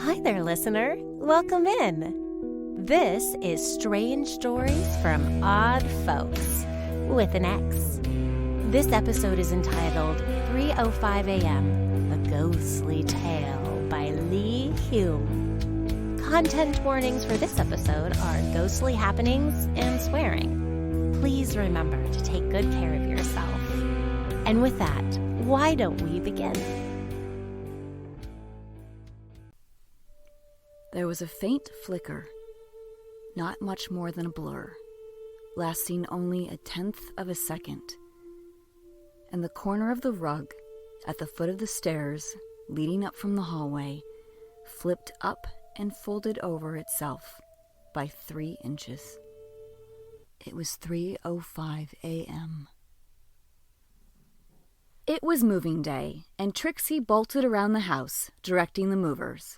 Hi there, listener. Welcome in. This is Strange Stories from Odd Folks with an X. This episode is entitled 3:05 a.m. A Ghostly Tale by Lee Hulme. Content warnings for this episode are ghostly happenings and swearing. Please remember to take good care of yourself. And with that, why don't we begin? There was a faint flicker, not much more than a blur, lasting only 1/10 of a second, and the corner of the rug at the foot of the stairs leading up from the hallway flipped up and folded over itself by 3 inches. It was 3:05 a.m. It was moving day, and Trixie bolted around the house, directing the movers.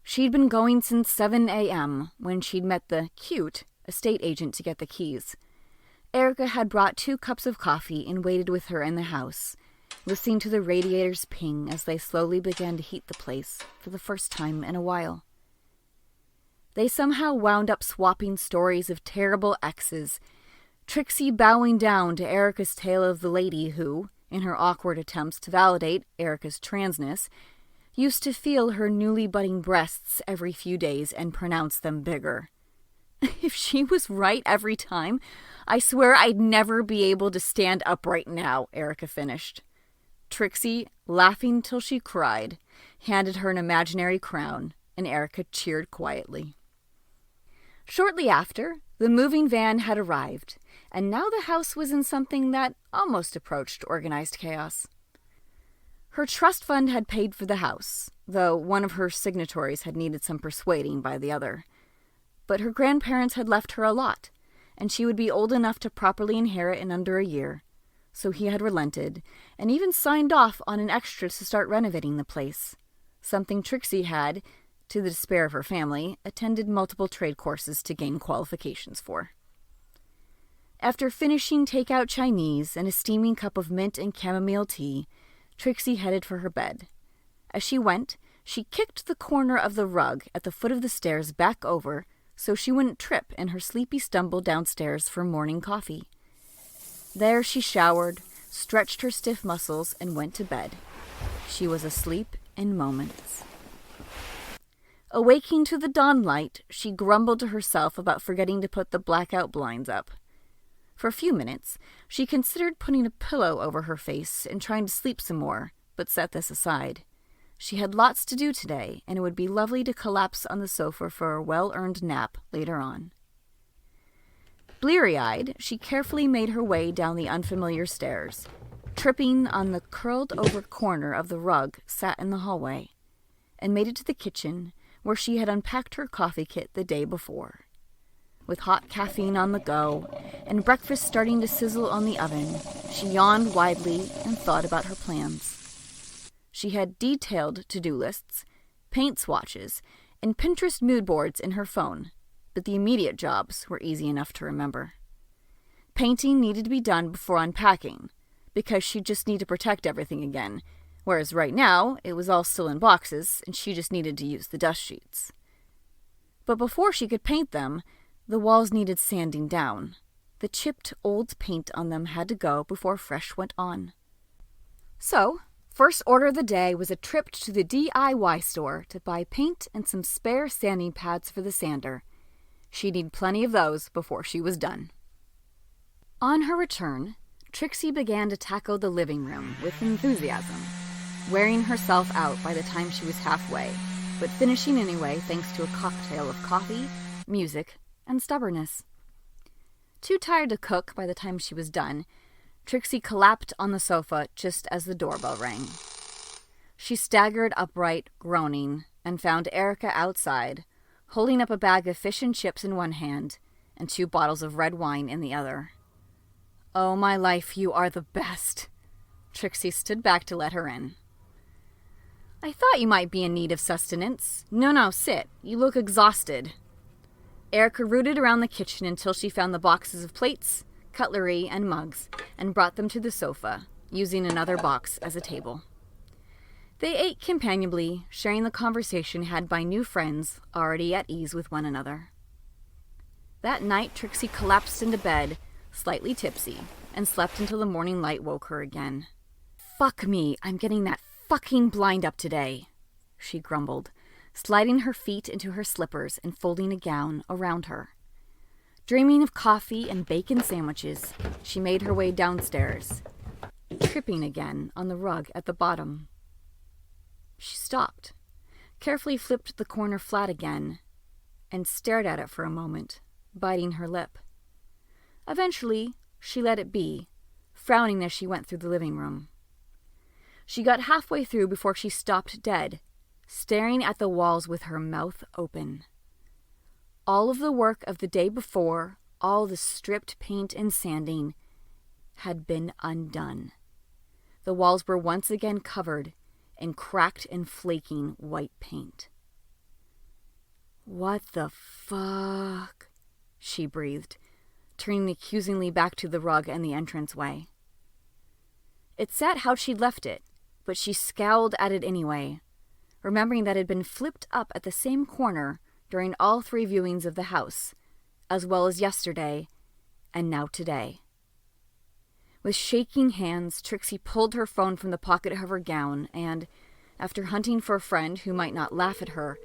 She'd been going since 7 a.m. when she'd met the cute estate agent to get the keys. Erica had brought 2 cups of coffee and waited with her in the house, listening to the radiators ping as they slowly began to heat the place for the first time in a while. They somehow wound up swapping stories of terrible exes, Trixie bowing down to Erica's tale of the lady who, in her awkward attempts to validate Erica's transness, used to feel her newly budding breasts every few days and pronounce them bigger. If she was right every time, I swear I'd never be able to stand upright now, Erica finished. Trixie, laughing till she cried, handed her an imaginary crown, and Erica cheered quietly. Shortly after, the moving van had arrived, and now the house was in something that almost approached organized chaos. Her trust fund had paid for the house, though one of her signatories had needed some persuading by the other. But her grandparents had left her a lot, and she would be old enough to properly inherit in under a year, so he had relented, and even signed off on an extra to start renovating the place, something Trixie had, to the despair of her family, attended multiple trade courses to gain qualifications for. After finishing takeout Chinese and a steaming cup of mint and chamomile tea, Trixie headed for her bed. As she went, she kicked the corner of the rug at the foot of the stairs back over so she wouldn't trip in her sleepy stumble downstairs for morning coffee. There she showered, stretched her stiff muscles, and went to bed. She was asleep in moments. Awaking to the dawn light, she grumbled to herself about forgetting to put the blackout blinds up. For a few minutes, she considered putting a pillow over her face and trying to sleep some more, but set this aside. She had lots to do today, and it would be lovely to collapse on the sofa for a well-earned nap later on. Bleary-eyed, she carefully made her way down the unfamiliar stairs, tripping on the curled-over corner of the rug sat in the hallway, and made it to the kitchen, where she had unpacked her coffee kit the day before. With hot caffeine on the go, and breakfast starting to sizzle on the oven, she yawned widely and thought about her plans. She had detailed to-do lists, paint swatches, and Pinterest mood boards in her phone, but the immediate jobs were easy enough to remember. Painting needed to be done before unpacking, because she'd just need to protect everything again, whereas right now it was all still in boxes and she just needed to use the dust sheets. But before she could paint them, the walls needed sanding down. The chipped old paint on them had to go before fresh went on. So, first order of the day was a trip to the DIY store to buy paint and some spare sanding pads for the sander. She'd need plenty of those before she was done. On her return, Trixie began to tackle the living room with enthusiasm, wearing herself out by the time she was halfway, but finishing anyway thanks to a cocktail of coffee, music, and stubbornness. Too tired to cook by the time she was done, Trixie collapsed on the sofa just as the doorbell rang. She staggered upright, groaning, and found Erica outside, holding up a bag of fish and chips in one hand and 2 bottles of red wine in the other. "Oh, my life, you are the best." Trixie stood back to let her in. "I thought you might be in need of sustenance. No, sit. You look exhausted." Erica rooted around the kitchen until she found the boxes of plates, cutlery, and mugs, and brought them to the sofa, using another box as a table. They ate companionably, sharing the conversation had by new friends already at ease with one another. That night, Trixie collapsed into bed, slightly tipsy, and slept until the morning light woke her again. "Fuck me, I'm getting that fucking blind up today," she grumbled, sliding her feet into her slippers and folding a gown around her. Dreaming of coffee and bacon sandwiches, she made her way downstairs, tripping again on the rug at the bottom. She stopped, carefully flipped the corner flat again, and stared at it for a moment, biting her lip. Eventually, she let it be, frowning as she went through the living room. She got halfway through before she stopped dead, staring at the walls with her mouth open. All of the work of the day before, all the stripped paint and sanding, had been undone. The walls were once again covered in cracked and flaking white paint. "What the fuck?" she breathed, turning accusingly back to the rug and the entranceway. It sat how she'd left it, but she scowled at it anyway, remembering that it had been flipped up at the same corner during all 3 viewings of the house, as well as yesterday, and now today. With shaking hands, Trixie pulled her phone from the pocket of her gown and, after hunting for a friend who might not laugh at her,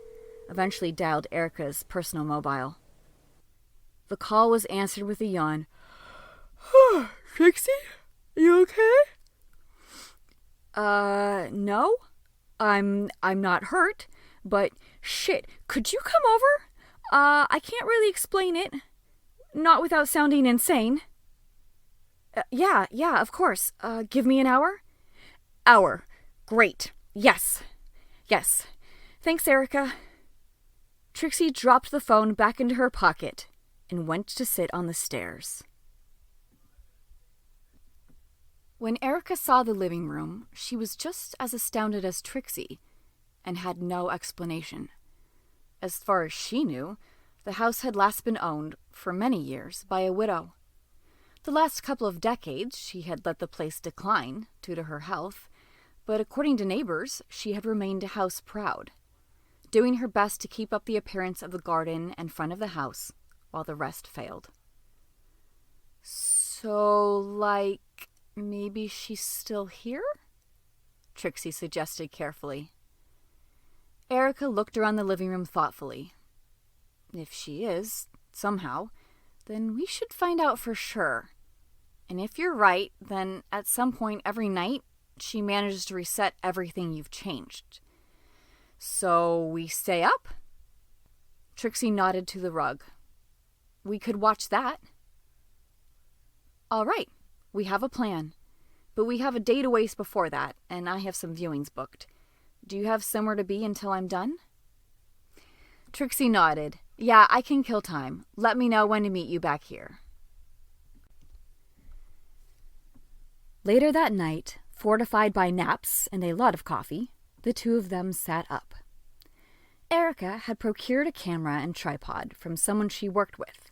eventually dialed Erica's personal mobile. The call was answered with a yawn. "Trixie? You okay?" No. I'm not hurt, but shit, could you come over? I can't really explain it. Not without sounding insane." Yeah, of course. Give me an hour?" "Hour. Great. Yes. Thanks, Erica." Trixie dropped the phone back into her pocket and went to sit on the stairs. When Erica saw the living room, she was just as astounded as Trixie and had no explanation. As far as she knew, the house had last been owned, for many years, by a widow. The last couple of decades, she had let the place decline due to her health, but according to neighbors, she had remained house-proud, doing her best to keep up the appearance of the garden and front of the house, while the rest failed. "So, maybe she's still here?" Trixie suggested carefully. Erica looked around the living room thoughtfully. "If she is, somehow, then we should find out for sure. And if you're right, then at some point every night, she manages to reset everything you've changed. So we stay up?" Trixie nodded to the rug. "We could watch that." "All right, we have a plan. But we have a day to waste before that, and I have some viewings booked. Do you have somewhere to be until I'm done?" Trixie nodded. "Yeah, I can kill time. Let me know when to meet you back here." Later that night, fortified by naps and a lot of coffee, the two of them sat up. Erica had procured a camera and tripod from someone she worked with,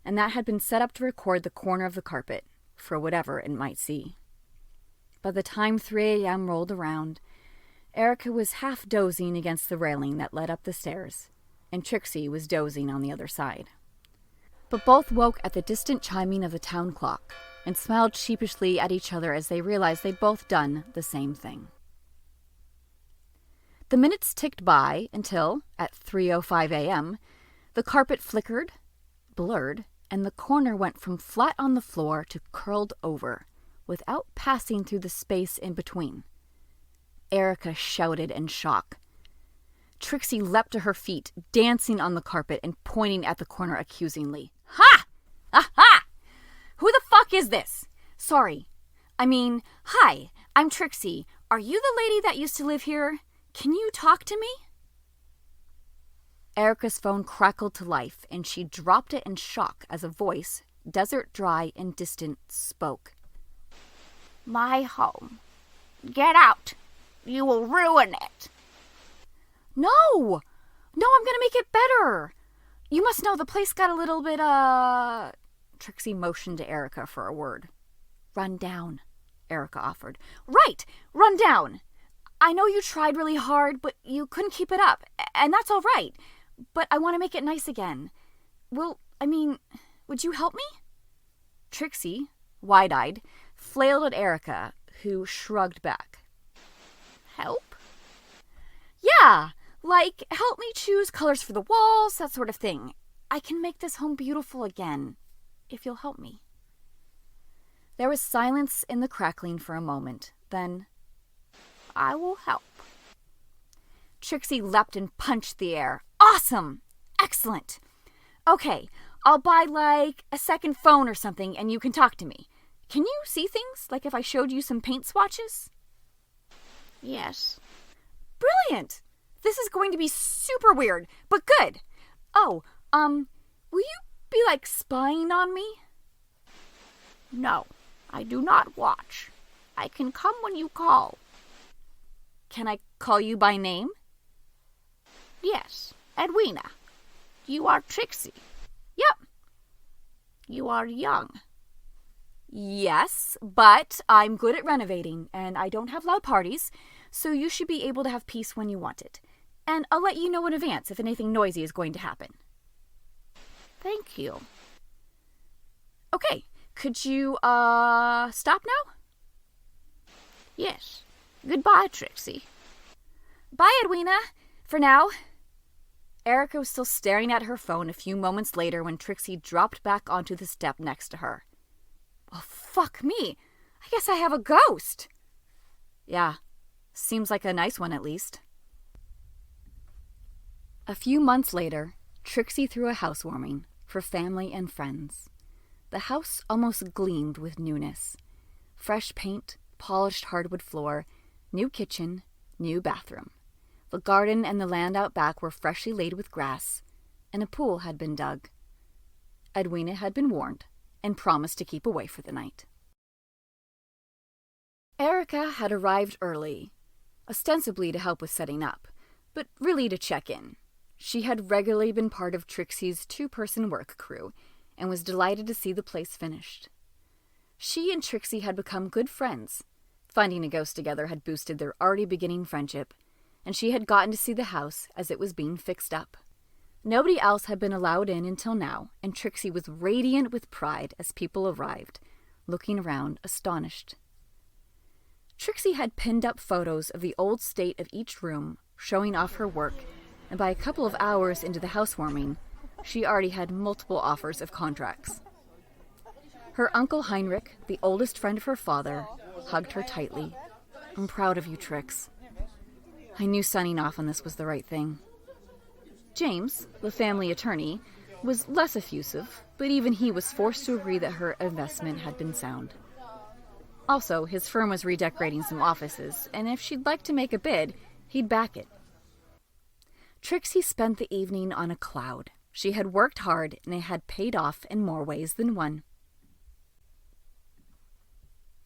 and that had been set up to record the corner of the carpet for whatever it might see. By the time 3 a.m. rolled around, Erica was half dozing against the railing that led up the stairs, and Trixie was dozing on the other side. But both woke at the distant chiming of the town clock and smiled sheepishly at each other as they realized they'd both done the same thing. The minutes ticked by until, at 3:05 a.m., the carpet flickered, blurred, and the corner went from flat on the floor to curled over, without passing through the space in between. Erica shouted in shock. Trixie leapt to her feet, dancing on the carpet and pointing at the corner accusingly. "Ha! Aha! Who the fuck is this? Sorry. Hi, I'm Trixie. Are you the lady that used to live here? Can you talk to me?" Erica's phone crackled to life, and she dropped it in shock as a voice, desert dry and distant, spoke. "My home. Get out. You will ruin it." No, I'm gonna make it better. You must know the place got a little bit, Trixie motioned to Erica for a word. "Run down," Erica offered. "Right, run down. I know you tried really hard, but you couldn't keep it up, and that's all right. But I want to make it nice again. Would you help me? Trixie, wide-eyed, flailed at Erica, who shrugged back. Help? Yeah, like help me choose colors for the walls, that sort of thing. I can make this home beautiful again, if you'll help me. There was silence in the crackling for a moment. Then, I will help. Trixie leapt and punched the air. Awesome! Excellent! Okay, I'll buy like a second phone or something and you can talk to me. Can you see things, like if I showed you some paint swatches? Yes. Brilliant! This is going to be super weird, but good. Oh, will you be like spying on me? No, I do not watch. I can come when you call. Can I call you by name? Yes, Edwina. You are Trixie. Yep. You are young. Yes, but I'm good at renovating, and I don't have loud parties, so you should be able to have peace when you want it. And I'll let you know in advance if anything noisy is going to happen. Thank you. Okay, could you, stop now? Yes. Goodbye, Trixie. Bye, Edwina. For now. Erica was still staring at her phone a few moments later when Trixie dropped back onto the step next to her. Well, fuck me. I guess I have a ghost. Yeah, seems like a nice one at least. A few months later, Trixie threw a housewarming for family and friends. The house almost gleamed with newness. Fresh paint, polished hardwood floor, new kitchen, new bathroom. The garden and the land out back were freshly laid with grass, and a pool had been dug. Edwina had been warned and promised to keep away for the night. Erica had arrived early, ostensibly to help with setting up, but really to check in. She had regularly been part of Trixie's two-person work crew and was delighted to see the place finished. She and Trixie had become good friends. Finding a ghost together had boosted their already beginning friendship, and she had gotten to see the house as it was being fixed up. Nobody else had been allowed in until now, and Trixie was radiant with pride as people arrived, looking around astonished. Trixie had pinned up photos of the old state of each room, showing off her work, and by a couple of hours into the housewarming, she already had multiple offers of contracts. Her Uncle Heinrich, the oldest friend of her father, hugged her tightly. I'm proud of you, Trix. I knew signing off on this was the right thing. James, the family attorney, was less effusive, but even he was forced to agree that her investment had been sound. Also, his firm was redecorating some offices, and if she'd like to make a bid, he'd back it. Trixie spent the evening on a cloud. She had worked hard, and it had paid off in more ways than one.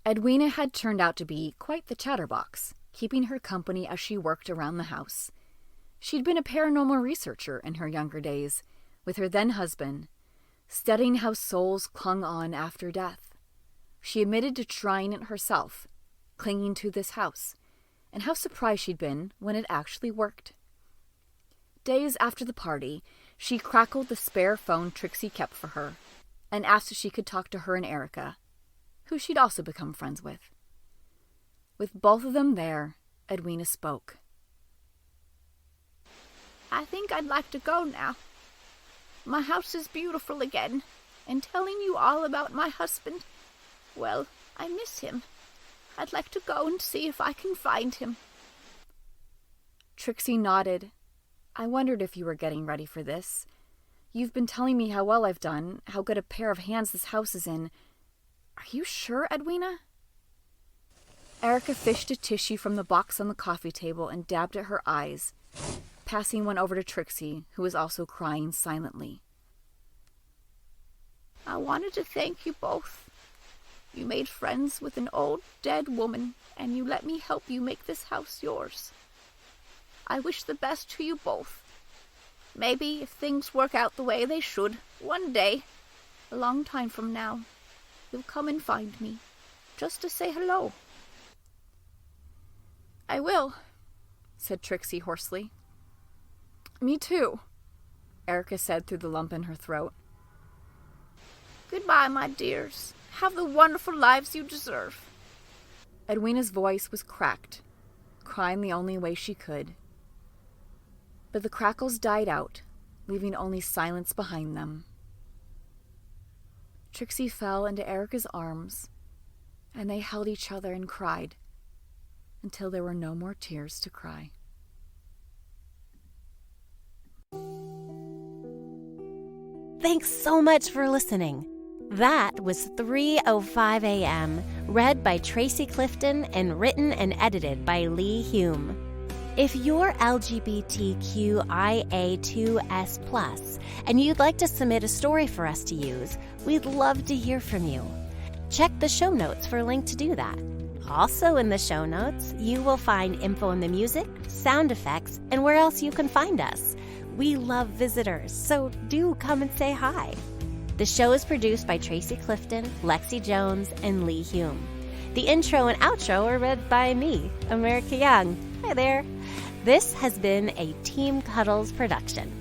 Edwina had turned out to be quite the chatterbox, keeping her company as she worked around the house. She'd been a paranormal researcher in her younger days, with her then-husband, studying how souls clung on after death. She admitted to trying it herself, clinging to this house, and how surprised she'd been when it actually worked. Days after the party, she crackled the spare phone Trixie kept for her, and asked if she could talk to her and Erica, who she'd also become friends with. With both of them there, Edwina spoke. I think I'd like to go now. My house is beautiful again, and telling you all about my husband, well, I miss him. I'd like to go and see if I can find him. Trixie nodded. I wondered if you were getting ready for this. You've been telling me how well I've done, how good a pair of hands this house is in. Are you sure, Edwina? Erica fished a tissue from the box on the coffee table and dabbed at her eyes, passing one over to Trixie, who was also crying silently. I wanted to thank you both. You made friends with an old, dead woman, and you let me help you make this house yours. I wish the best to you both. Maybe if things work out the way they should, one day, a long time from now, you'll come and find me, just to say hello. I will, said Trixie hoarsely. Me too, Erica said through the lump in her throat. Goodbye, my dears. Have the wonderful lives you deserve. Edwina's voice was cracked, crying the only way she could. But the crackles died out, leaving only silence behind them. Trixie fell into Erica's arms, and they held each other and cried until there were no more tears to cry. Thanks so much for listening. That was 3:05 a.m., read by Tracy Clifton and written and edited by Lee Hulme. If you're LGBTQIA2S+, and you'd like to submit a story for us to use, we'd love to hear from you. Check the show notes for a link to do that. Also in the show notes, you will find info on the music, sound effects, and where else you can find us. We love visitors, so do come and say hi. The show is produced by Tracy Clifton, Lexi Jones, and Lee Hulme. The intro and outro are read by me, America Young. Hi there. This has been a Team Cuddles production.